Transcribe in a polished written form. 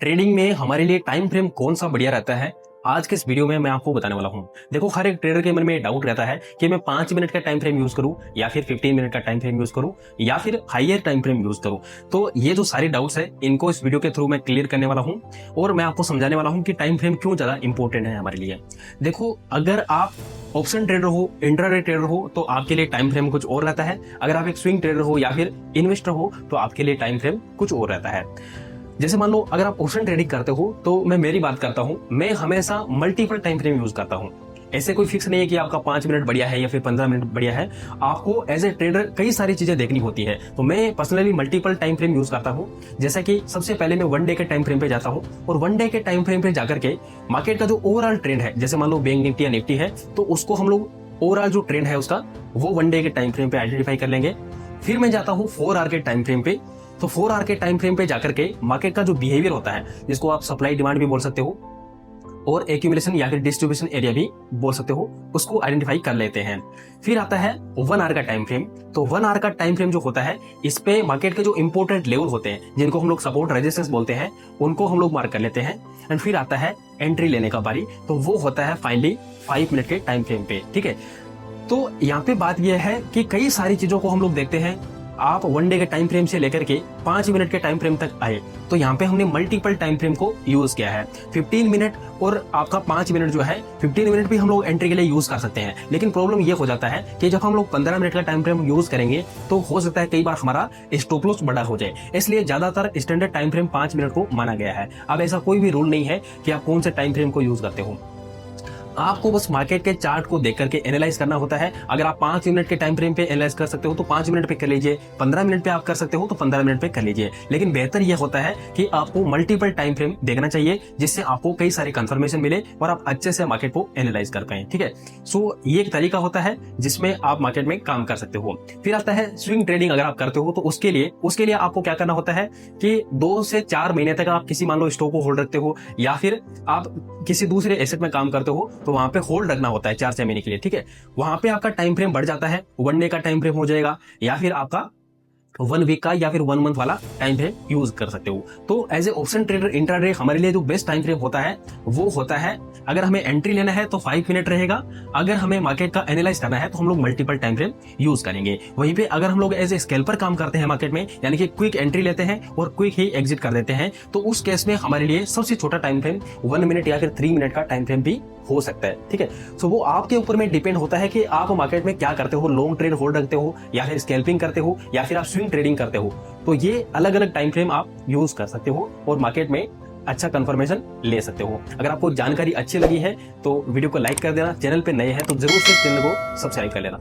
Trading में हमारे लिए टाइम फ्रेम कौन सा बढ़िया रहता है, आज के इस वीडियो में मैं आपको बताने वाला हूं। देखो, हर एक ट्रेडर के मन में डाउट रहता है कि मैं 5 मिनट का टाइम फ्रेम यूज करूं या फिर 15 मिनट का टाइम फ्रेम यूज करूं या फिर हायर टाइम फ्रेम यूज करूं। तो ये जो सारे डाउट्स है इनको इस वीडियो के थ्रू मैं क्लियर करने वाला हूं और मैं आपको समझाने वाला हूं कि टाइम फ्रेम क्यों ज्यादा इंपॉर्टेंट है हमारे लिए। देखो, अगर आप ऑप्शन ट्रेडर हो, इंट्राडे ट्रेडर हो तो आपके लिए टाइम फ्रेम कुछ और रहता है। अगर आप एक स्विंग ट्रेडर हो या फिर इन्वेस्टर हो तो आपके लिए टाइम फ्रेम कुछ और रहता है। जैसे मान लो, अगर आप ऑप्शन ट्रेडिंग करते हो तो मैं मेरी बात करता हूं, मैं हमेशा मल्टीपल टाइम फ्रेम यूज करता हूं। ऐसे कोई फिक्स नहीं है कि आपका 5 मिनट बढ़िया है या फिर 15 मिनट बढ़िया है। आपको एज ए ट्रेडर कई सारी चीजें देखनी होती है, तो मैं personally multiple time frame use करता हूं। जैसा कि सबसे पहले मैं 1 डे के टाइम फ्रेम पे जाता हूं और 1 डे के टाइम फ्रेम पे जाकर के मार्केट का जो ओवरऑल ट्रेंड है, जैसे मान लो बैंक निफ्टी या निफ्टी है, तो उसको हम लोग ओवरऑल जो ट्रेंड है उसका वो 1 डे के टाइम फ्रेम पे आइडेंटिफाई कर लेंगे। फिर मैं जाता हूँ 4 आवर के टाइम फ्रेम पे। तो 4 आवर के टाइम फ्रेम पे जाकर के मार्केट का जो बिहेवियर होता है, जिसको आप सप्लाई डिमांड भी बोल सकते हो और एक्यूमुलेशन या फिर डिस्ट्रीब्यूशन एरिया भी बोल सकते हो, उसको आइडेंटिफाई कर लेते हैं। फिर आता है 1 आवर का टाइम फ्रेम। तो 1 आवर का टाइम फ्रेम जो होता है, इस पे मार्केट के जो इंपोर्टेंट लेवल होते हैं, जिनको हम लोग सपोर्ट रेजिस्टेंस बोलते हैं, उनको हम लोग मार्क कर लेते हैं। एंड फिर आता है एंट्री लेने का बारी, तो वो होता है फाइनली 5 मिनट के टाइम फ्रेम पे। ठीक है, तो यहाँ पे बात यह है कि कई सारी चीजों को हम लोग देखते हैं। आप 1 डे के टाइम फ्रेम से लेकर के 5 मिनट के टाइम फ्रेम तक आए, तो यहाँ पे हमने मल्टीपल टाइम फ्रेम को यूज किया है। 15 मिनट और आपका 5 मिनट जो है, 15 मिनट भी हम लोग एंट्री के लिए यूज कर सकते हैं। लेकिन प्रॉब्लम ये हो जाता है कि जब हम लोग 15 मिनट का टाइम फ्रेम यूज करेंगे तो हो सकता है कई बार हमारा स्टॉप लॉस बड़ा हो जाए। इसलिए ज्यादातर स्टैंडर्ड टाइम फ्रेम 5 मिनट को माना गया है। अब ऐसा कोई भी रूल नहीं है कि आप कौन से टाइम फ्रेम को यूज करते हो। आपको बस मार्केट के चार्ट को देख करके एनालाइज करना होता है। अगर आप 5 मिनट के टाइम फ्रेम पे एनालाइज कर सकते हो तो 5 मिनट पे कर लीजिए, 15 मिनट पे आप कर सकते हो तो 15 मिनट पे कर लीजिए। लेकिन बेहतर यह होता है कि आपको मल्टीपल टाइम फ्रेम देखना चाहिए, जिससे आपको कई सारे कंफर्मेशन मिले और आप अच्छे से मार्केट को एनालाइज कर पाए। ठीक है, सो ये एक तरीका होता है जिसमें आप मार्केट में काम कर सकते हो। फिर आता है स्विंग ट्रेडिंग। अगर आप करते हो तो उसके लिए आपको क्या करना होता है कि 2 से 4 महीने तक आप किसी मान लो स्टॉक को होल्ड रखते हो या फिर आप किसी दूसरे एसेट में काम करते हो, तो वहां पे होल्ड रखना होता है 4-6 महीने के लिए। ठीक है, वहां पे आपका टाइम फ्रेम बढ़ जाता है, 1 डे का टाइम फ्रेम हो जाएगा या फिर आपका 1 वीक का या फिर 1 मंथ वाला टाइम फ्रेम यूज कर सकते हो। तो as a option trader, intraday हमारे लिए जो बेस्ट टाइम फ्रेम होता है वो होता है, अगर हमें एंट्री लेना है तो 5 मिनट रहेगा। अगर हमें मार्केट का एनालाइज करना है तो हम लोग मल्टीपल टाइम फ्रेम यूज करेंगे। वहीं पे अगर हम लोग एज ए स्कैल्पर काम करते हैं मार्केट में, यानी कि क्विक एंट्री लेते हैं और क्विक ही एग्जिट कर देते हैं, तो उस केस में हमारे लिए सबसे छोटा टाइम फ्रेम 1 मिनट या फिर 3 मिनट का टाइम फ्रेम भी हो सकता है। ठीक है, सो वो आपके ऊपर में डिपेंड होता है कि आप मार्केट में क्या करते हो, लॉन्ग ट्रेड होल्ड रखते हो या फिर स्कैल्पिंग करते हो या फिर आप स्विंग ट्रेडिंग करते हो। तो ये अलग अलग टाइम फ्रेम आप यूज कर सकते हो और मार्केट में अच्छा कंफर्मेशन ले सकते हो। अगर आपको जानकारी अच्छी लगी है तो वीडियो को लाइक कर देना, चैनल पे नए हैं तो जरूर से चैनल को सब्सक्राइब कर लेना।